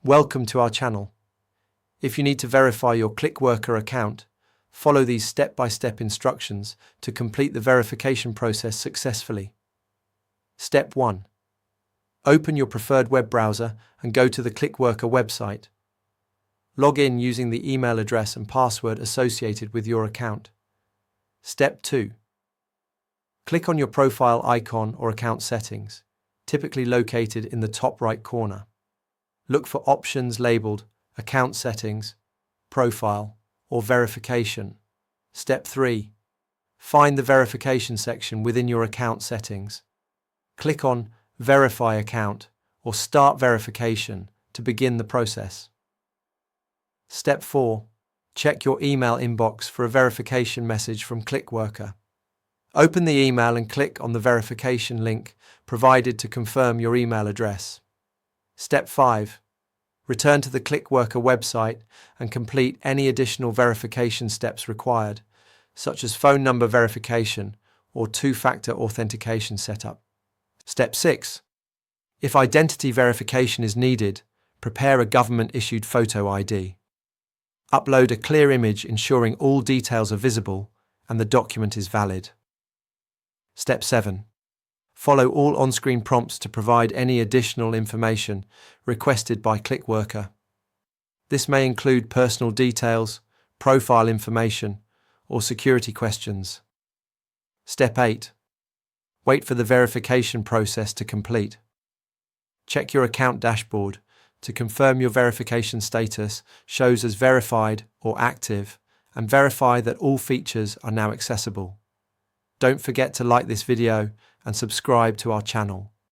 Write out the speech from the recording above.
Welcome to our channel. If you need to verify your Clickworker account, follow these step-by-step instructions to complete the verification process successfully. Step 1. Open your preferred web browser and go to the Clickworker website. Log in using the email address and password associated with your account. Step 2. Click on your profile icon or account settings, typically located in the top right corner. Look for options labeled Account Settings, Profile, or Verification. Step 3. Find the verification section within your account settings. Click on Verify Account or Start Verification to begin the process. Step 4. Check your email inbox for a verification message from Clickworker. Open the email and click on the verification link provided to confirm your email address. Step 5. Return to the Clickworker website and complete any additional verification steps required, such as phone number verification or two-factor authentication setup. Step 6. If identity verification is needed, prepare a government-issued photo ID. Upload a clear image ensuring all details are visible and the document is valid. Step 7. Follow all on-screen prompts to provide any additional information requested by Clickworker. This may include personal details, profile information, or security questions. Step 8. Wait for the verification process to complete. Check your account dashboard to confirm your verification status shows as verified or active, and verify that all features are now accessible. Don't forget to like this video and subscribe to our channel.